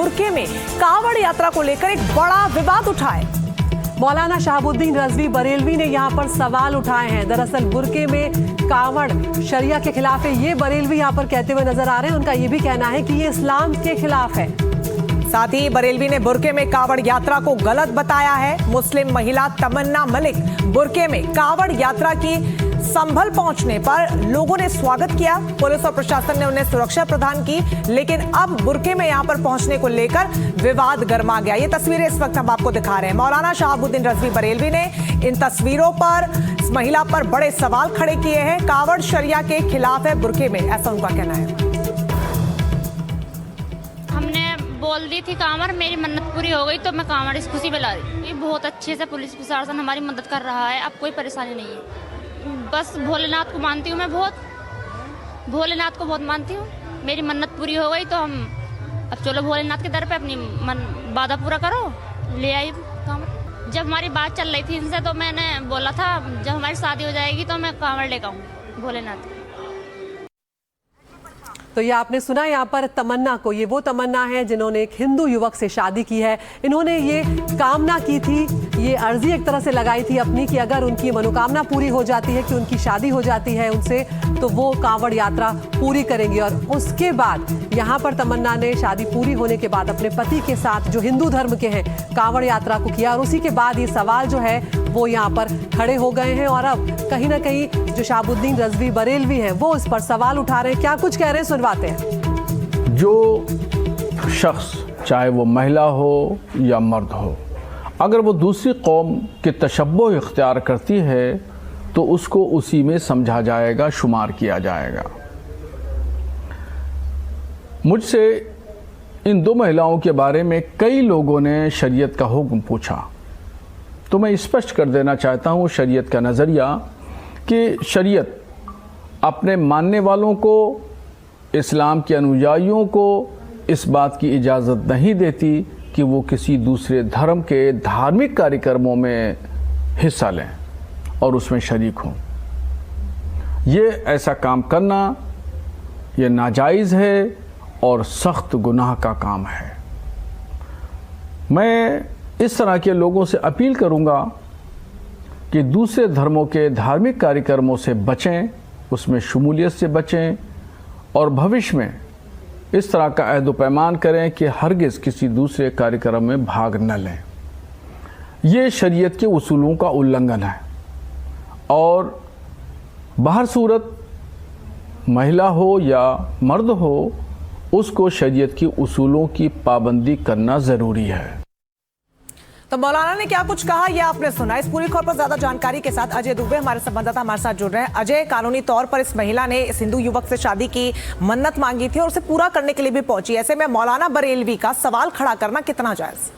Burke में कांवड़ यात्रा को लेकर एक बड़ा विवाद उठा है। मौलाना शहाबुद्दीन रजवी बरेलवी ने यहाँ पर सवाल उठाए हैं। दरअसल बुर्के में कांवड़ शरिया के खिलाफ है, ये बरेलवी यहाँ पर कहते हुए नजर आ रहे हैं। उनका ये भी कहना है कि ये इस्लाम के खिलाफ है। साथ ही बरेलवी ने बुर्के में कांवड़ यात्रा को गलत बताया है। मुस्लिम महिला तमन्ना मलिक बुर्के में कांवड़ यात्रा की संभल पहुंचने पर लोगों ने स्वागत किया। पुलिस और प्रशासन ने उन्हें सुरक्षा प्रदान की, लेकिन अब बुर्के में यहां पर पहुंचने को लेकर विवाद गर्मा गया। ये तस्वीरें इस वक्त हम आपको दिखा रहे हैं। मौलाना शहाबुद्दीन रजवी बरेलवी ने इन तस्वीरों पर इस महिला पर बड़े सवाल खड़े किए हैं। कांवड़ शरिया के खिलाफ है बुर्के में, ऐसा उनका कहना है। बोल दी थी कांवड़, मेरी मन्नत पूरी हो गई तो मैं कांवड़ इस खुशी में ला रही। ये बहुत अच्छे से पुलिस प्रशासन हमारी मदद कर रहा है, अब कोई परेशानी नहीं है। बस भोलेनाथ को मानती हूँ, मैं भोलेनाथ को बहुत मानती हूँ। मेरी मन्नत पूरी हो गई तो हम अब चलो भोलेनाथ के दर पे अपनी वादा पूरा करो, ले आई कांवड़। जब हमारी बात चल रही थी इनसे तो मैंने बोला था जब हमारी शादी हो जाएगी तो मैं कांवड़ लेकर आऊँ भोलेनाथ। तो ये आपने सुना यहाँ पर तमन्ना को, ये वो तमन्ना है जिन्होंने एक हिंदू युवक से शादी की है। इन्होंने ये कामना की थी, ये अर्जी एक तरह से लगाई थी अपनी कि अगर उनकी मनोकामना पूरी हो जाती है कि उनकी शादी हो जाती है उनसे तो वो कांवड़ यात्रा पूरी करेंगे। और उसके बाद यहाँ पर तमन्ना ने शादी पूरी होने के बाद अपने पति के साथ जो हिंदू धर्म के हैं कांवड़ यात्रा को किया। और उसी के बाद ये सवाल जो है वो यहाँ पर खड़े हो गए हैं और अब कहीं ना कहीं जो शहाबुद्दीन रजवी बरेलवी हैं वो इस पर सवाल उठा रहे हैं। क्या कुछ कह रहे हैं सुनवाते हैं। जो शख्स चाहे वो महिला हो या मर्द हो, अगर वो दूसरी कौम के तशब्बुह इख्तियार करती है तो उसको उसी में समझा जाएगा, शुमार किया जाएगा। मुझसे इन दो महिलाओं के बारे में कई लोगों ने शरीयत का हुक्म पूछा, तो मैं स्पष्ट कर देना चाहता हूँ शरीयत का नज़रिया कि शरीयत अपने मानने वालों को, इस्लाम के अनुयायियों को इस बात की इजाज़त नहीं देती कि वो किसी दूसरे धर्म के धार्मिक कार्यक्रमों में हिस्सा लें और उसमें शरीक हों। ये ऐसा काम करना ये नाजायज़ है और सख्त गुनाह का काम है। मैं इस तरह के लोगों से अपील करूंगा कि दूसरे धर्मों के धार्मिक कार्यक्रमों से बचें, उसमें शमूलियत से बचें और भविष्य में इस तरह का अहद व पैमान करें कि हरगिज़ किसी दूसरे कार्यक्रम में भाग न लें। ये शरीयत के उसूलों का उल्लंघन है और बाहर सूरत महिला हो या मर्द हो उसको शरीयत के उसूलों की पाबंदी करना ज़रूरी है। तो मौलाना ने क्या कुछ कहा यह आपने सुना। इस पूरी खबर पर ज्यादा जानकारी के साथ अजय दुबे हमारे संवाददाता हमारे साथ जुड़ रहे हैं। अजय, कानूनी तौर पर इस महिला ने इस हिंदू युवक से शादी की मन्नत मांगी थी और उसे पूरा करने के लिए भी पहुंची। ऐसे में मौलाना बरेलवी का सवाल खड़ा करना कितना जायज?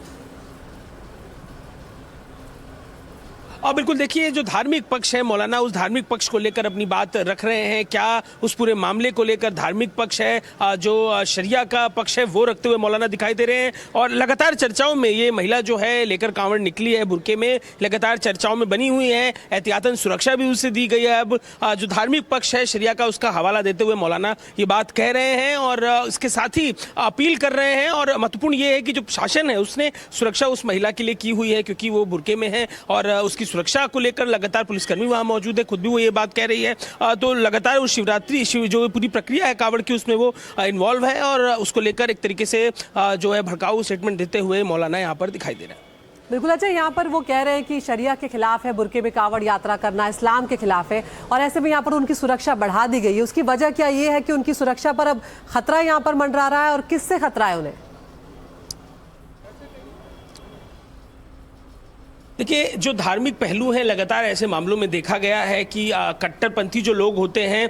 और बिल्कुल देखिए, जो धार्मिक पक्ष है मौलाना उस धार्मिक पक्ष को लेकर अपनी बात रख रहे हैं। क्या उस पूरे मामले को लेकर धार्मिक पक्ष है, जो शरिया का पक्ष है वो रखते हुए मौलाना दिखाई दे रहे हैं। और लगातार चर्चाओं में ये महिला जो है लेकर कांवड़ निकली है बुर्के में, लगातार चर्चाओं में बनी हुई है। एहतियातन सुरक्षा भी उसे दी गई है। अब जो धार्मिक पक्ष है शरिया का उसका हवाला देते हुए मौलाना ये बात कह रहे हैं और इसके साथ ही अपील कर रहे हैं। और महत्वपूर्ण ये है कि जो प्रशासन है उसने सुरक्षा उस महिला के लिए की हुई है क्योंकि वो बुर्के में है और उसकी सुरक्षा को लेकर लगातार पुलिसकर्मी वहां मौजूद है, खुद भी वो ये बात कह रही है। तो लगातार वो शिवरात्रि जो पूरी प्रक्रिया है कांवड़ की उसमें वो इन्वॉल्व है और उसको लेकर एक तरीके से जो है भड़काऊ स्टेटमेंट देते हुए मौलाना यहाँ पर दिखाई दे रहे हैं। बिल्कुल। अच्छा, यहाँ पर वो कह रहे हैं कि शरिया के खिलाफ है बुर्के में कांवड़ यात्रा करना, इस्लाम के खिलाफ है और ऐसे में यहाँ पर उनकी सुरक्षा बढ़ा दी गई है। उसकी वजह क्या ये है कि उनकी सुरक्षा पर अब खतरा यहाँ पर मंडरा रहा है और किससे खतरा है उन्हें? देखिए, जो धार्मिक पहलू हैं लगातार ऐसे मामलों में देखा गया है कि कट्टरपंथी जो लोग होते हैं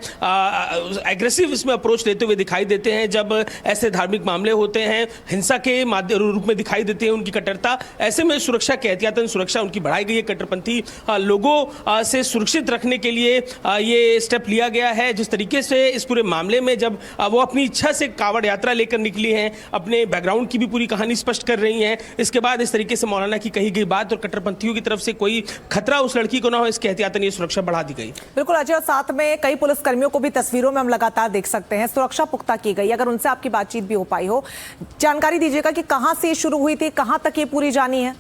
एग्रेसिव इसमें अप्रोच लेते हुए दिखाई देते हैं। जब ऐसे धार्मिक मामले होते हैं हिंसा के रूप में दिखाई देती है उनकी कट्टरता। ऐसे में सुरक्षा के एहतियातन सुरक्षा उनकी बढ़ाई गई है। कट्टरपंथी लोगों से सुरक्षित रखने के लिए ये स्टेप लिया गया है। जिस तरीके से इस पूरे मामले में जब वो अपनी इच्छा से कांवड़ यात्रा लेकर निकली हैं, अपने बैकग्राउंड की भी पूरी कहानी स्पष्ट कर रही हैं, इसके बाद इस तरीके से मौलाना की कही गई बात और कट्टरपंथी पंथियों की तरफ से कोई खतरा उस लड़की को ना हो, इसके एहतियातन ये सुरक्षा बढ़ा दी गई। बिल्कुल अजय, और साथ में कई पुलिसकर्मियों को भी तस्वीरों में हम लगातार देख सकते हैं। सुरक्षा पुख्ता की गई। अगर उनसे आपकी बातचीत भी हो पाई हो, जानकारी दीजिएगा कि कहां से शुरू हुई थी, कहां तक ये पूरी जानी है।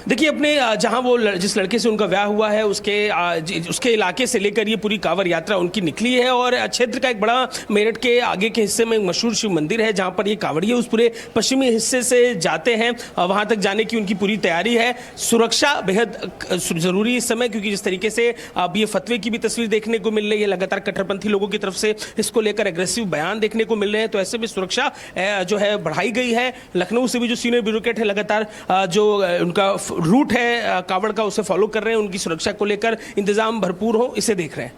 देखिए, अपने जहां वो जिस लड़के से उनका ब्याह हुआ है उसके इलाके से लेकर ये पूरी कांवड़ यात्रा उनकी निकली है। और क्षेत्र का एक बड़ा, मेरठ के आगे के हिस्से में एक मशहूर शिव मंदिर है जहां पर ये कांवड़िए उस पूरे पश्चिमी हिस्से से जाते हैं। वहां तक जाने की उनकी पूरी तैयारी है। सुरक्षा बेहद जरूरी इस समय, क्योंकि जिस तरीके से अब ये फतवे की भी तस्वीर देखने को मिल रही है, लगातार कट्टरपंथी लोगों की तरफ से इसको लेकर एग्रेसिव बयान देखने को मिल रहे हैं। तो ऐसे में सुरक्षा जो है बढ़ाई गई है। लखनऊ से भी जो सीनियर ब्यूरोक्रेट है लगातार जो उनका रूट है कांवड़ का उसे फॉलो कर रहे हैं। उनकी सुरक्षा को लेकर इंतजाम भरपूर हो, इसे देख रहे हैं।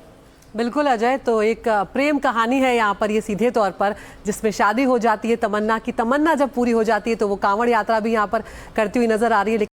बिल्कुल अजय, तो एक प्रेम कहानी है यहाँ पर ये सीधे तौर पर, जिसमें शादी हो जाती है तमन्ना की। तमन्ना जब पूरी हो जाती है तो वो कांवड़ यात्रा भी यहाँ पर करती हुई नजर आ रही है।